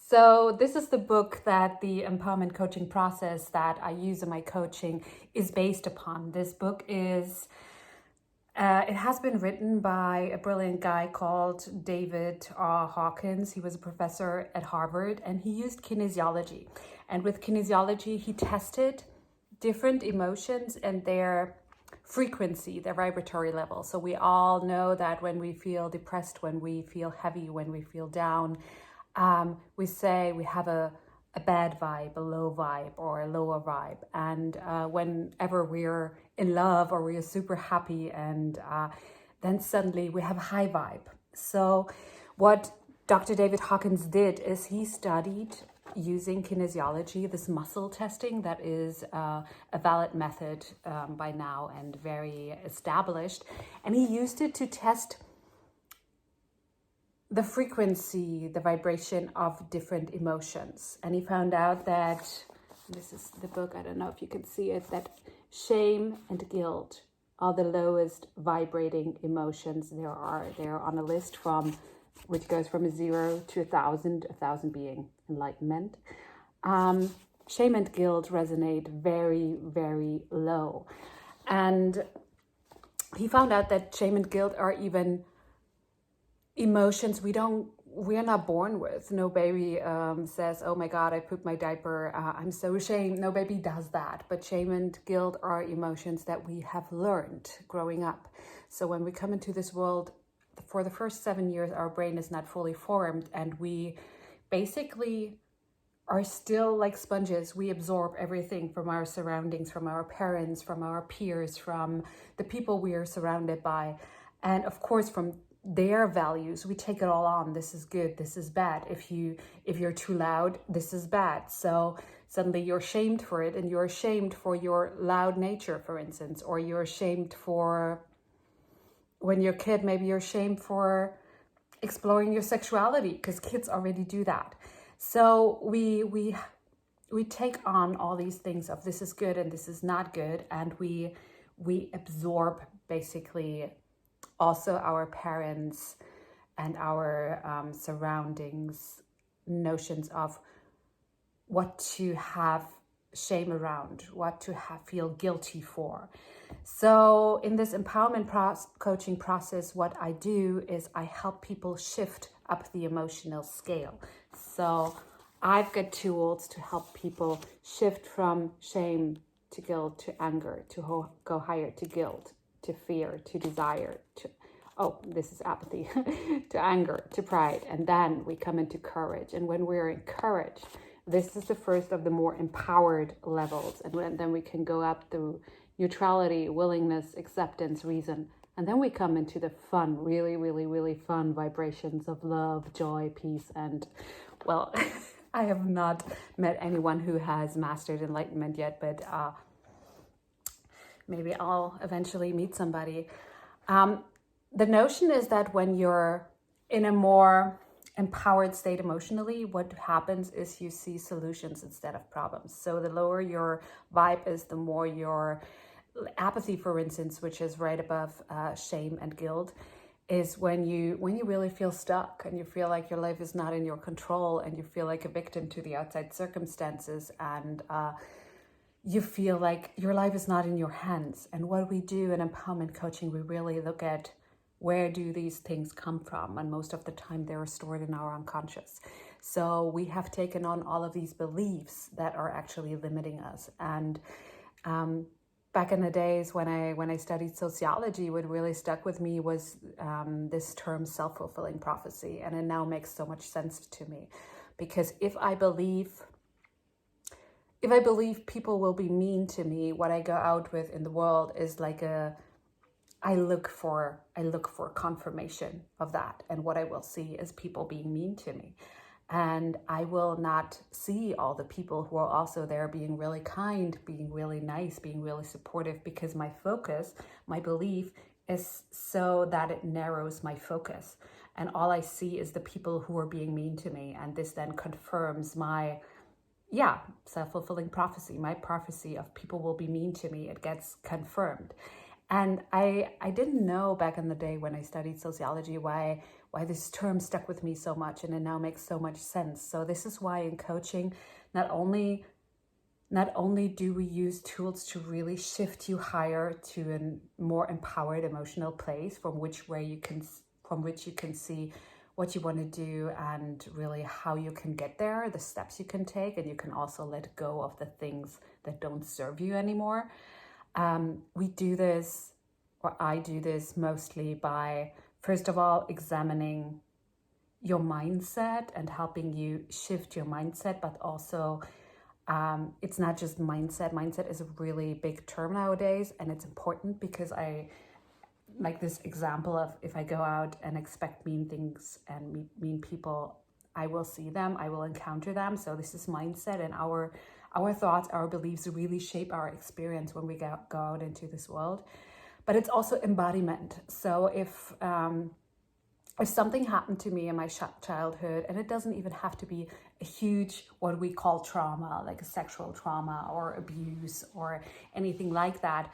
So this is the book that the empowerment coaching process that I use in my coaching is based upon. This book is, it has been written by a brilliant guy called David Hawkins. He was a professor at Harvard and he used kinesiology. And with kinesiology, he tested different emotions and their frequency, their vibratory level. So we all know that when we feel depressed, when we feel heavy, when we feel down, we say we have a bad vibe, a low vibe, or a lower vibe. And whenever we're in love or we're super happy, and then suddenly we have a high vibe. So what Dr. David Hawkins did is he studied using kinesiology, this muscle testing that is a valid method by now and very established. And he used it to test the frequency, the vibration of different emotions. And he found out that, this is the book, I don't know if you can see it, that shame and guilt are the lowest vibrating emotions there are. They're on a list which goes from 0 to 1,000 being enlightenment. Shame and guilt resonate very, very low. And he found out that shame and guilt are even emotions we are not born with. No baby says, oh my God, I pooped my diaper, I'm so ashamed. No baby does that. But shame and guilt are emotions that we have learned growing up. So when we come into this world, for the first 7 years, our brain is not fully formed, and we basically are still like sponges. We absorb everything from our surroundings, from our parents, from our peers, from the people we are surrounded by, and of course from their values. We take it all on. This is good, this is bad. If you're too loud, this is bad. So suddenly you're shamed for it, and you're ashamed for your loud nature, for instance, or you're ashamed for, when you're a kid, maybe you're ashamed for exploring your sexuality, because kids already do that. So we take on all these things of this is good and this is not good, and we absorb basically also our parents and our surroundings notions of what to have shame around, what to feel guilty for. So in this empowerment coaching process, what I do is I help people shift up the emotional scale. So I've got tools to help people shift from shame to guilt to anger, to go higher, to guilt, to fear, to desire, to, oh, this is apathy, to anger, to pride. And then we come into courage. And when we're encouraged, this is the first of the more empowered levels. And then we can go up through neutrality, willingness, acceptance, reason. And then we come into the fun, really, really, really fun vibrations of love, joy, peace. And well, I have not met anyone who has mastered enlightenment yet, but maybe I'll eventually meet somebody. The notion is that when you're in a more empowered state emotionally, what happens is you see solutions instead of problems. So the lower your vibe is, the more your apathy, for instance, which is right above shame and guilt, is when you really feel stuck and you feel like your life is not in your control, and you feel like a victim to the outside circumstances, and you feel like your life is not in your hands. And what we do in empowerment coaching, we really look at where do these things come from? And most of the time they're stored in our unconscious. So we have taken on all of these beliefs that are actually limiting us. And back in the days when I studied sociology, what really stuck with me was this term self-fulfilling prophecy. And it now makes so much sense to me, because if I believe people will be mean to me, what I go out with in the world is like I look for confirmation of that. And what I will see is people being mean to me. And I will not see all the people who are also there being really kind, being really nice, being really supportive, because my focus, my belief is so that it narrows my focus. And all I see is the people who are being mean to me. And this then confirms my self-fulfilling prophecy, my prophecy of people will be mean to me. It gets confirmed. And I didn't know back in the day when I studied sociology why this term stuck with me so much, and it now makes so much sense. So this is why in coaching, not only do we use tools to really shift you higher to a more empowered emotional place from which you can see what you want to do and really how you can get there, the steps you can take, and you can also let go of the things that don't serve you anymore. We do this, or I do this mostly by, first of all, examining your mindset and helping you shift your mindset, but also it's not just mindset. Mindset is a really big term nowadays, and it's important because I like this example of, if I go out and expect mean things and mean people, I will see them, I will encounter them. So this is mindset, and our thoughts, our beliefs really shape our experience when we go out into this world. But it's also embodiment. So if something happened to me in my childhood, and it doesn't even have to be a huge, what we call trauma, like a sexual trauma or abuse or anything like that.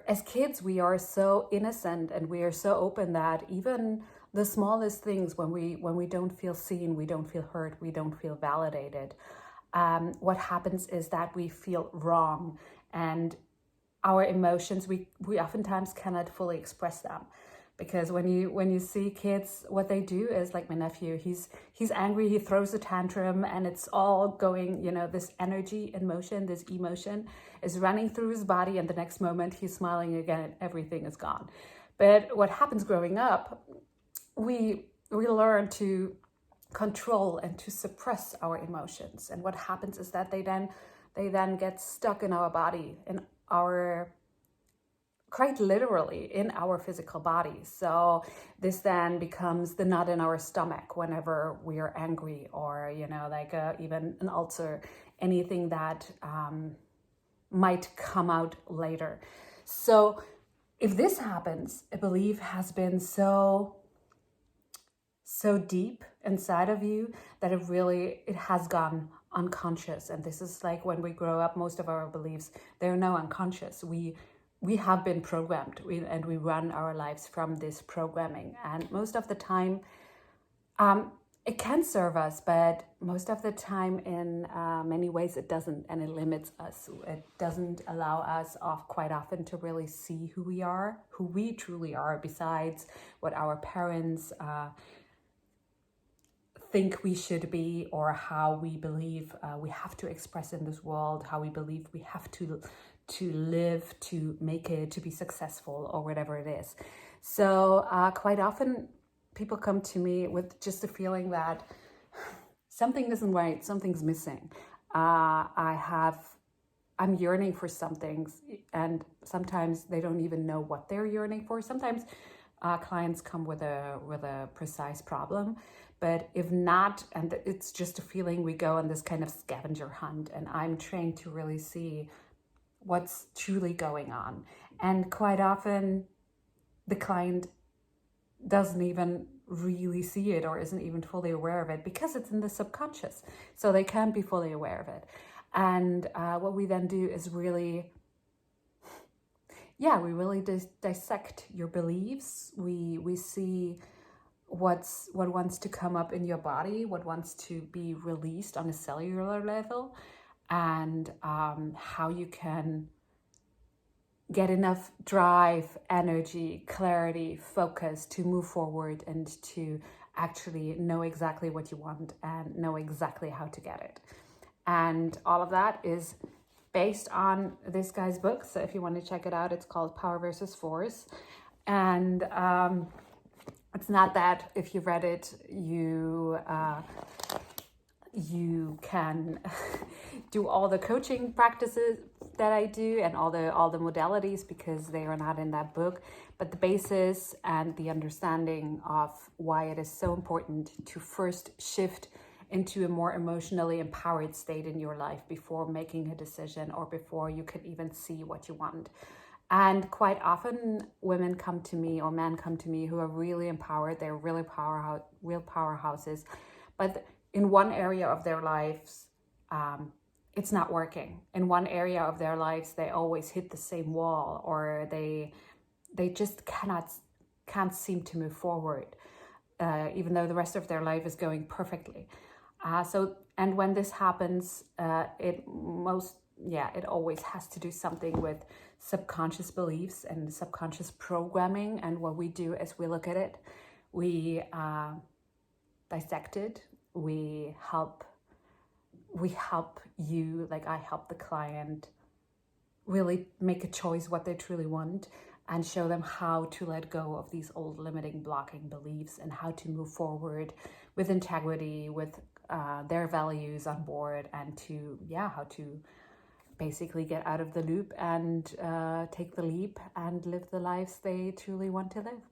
As kids, we are so innocent and we are so open that even the smallest things, when we don't feel seen, we don't feel heard, we don't feel validated, what happens is that we feel wrong, and our emotions, we oftentimes cannot fully express them. Because when you see kids, what they do is, like my nephew, he's angry, he throws a tantrum, and it's all going, this energy and motion, this emotion is running through his body, and the next moment he's smiling again and everything is gone. But what happens growing up, we learn to control and to suppress our emotions. And what happens is that they then get stuck in our body, in our, quite literally, in our physical body. So this then becomes the knot in our stomach whenever we are angry, or even an ulcer, anything that might come out later. So if this happens, a belief has been so deep inside of you that it has gone unconscious. And this is like when we grow up, most of our beliefs, they're no unconscious. We have been programmed, and we run our lives from this programming. And most of the time, it can serve us, but most of the time, in many ways, it doesn't, and it limits us. It doesn't allow us quite often to really see who we truly are, besides what our parents think we should be, or how we believe we have to express in this world, how we believe we have to live, to make it, to be successful, or whatever it is. So quite often people come to me with just a feeling that something isn't right, something's missing. I'm yearning for something, and sometimes they don't even know what they're yearning for. Sometimes clients come with a precise problem, but if not, and it's just a feeling, we go on this kind of scavenger hunt, and I'm trained to really see what's truly going on. And quite often the client doesn't even really see it, or isn't even fully aware of it, because it's in the subconscious, so they can't be fully aware of it. And what we then do is really dissect your beliefs. We see what wants to come up in your body, what wants to be released on a cellular level, and how you can get enough drive, energy, clarity, focus to move forward and to actually know exactly what you want and know exactly how to get it. And all of that is based on this guy's book. So if you want to check it out, it's called Power versus Force. And it's not that if you read it, you can do all the coaching practices that I do and all the modalities, because they are not in that book. But the basis and the understanding of why it is so important to first shift into a more emotionally empowered state in your life before making a decision, or before you can even see what you want. And quite often women come to me, or men come to me, who are really empowered. They're really real powerhouses, but in one area of their lives, it's not working. In one area of their lives, they always hit the same wall, or they just can't seem to move forward. even though the rest of their life is going perfectly. And when this happens, it always has to do something with subconscious beliefs and subconscious programming. And what we do is we look at it, we dissect it, we help you, like I help the client really make a choice what they truly want, and show them how to let go of these old limiting blocking beliefs and how to move forward with integrity, with their values on board, and how to basically get out of the loop and take the leap and live the lives they truly want to live.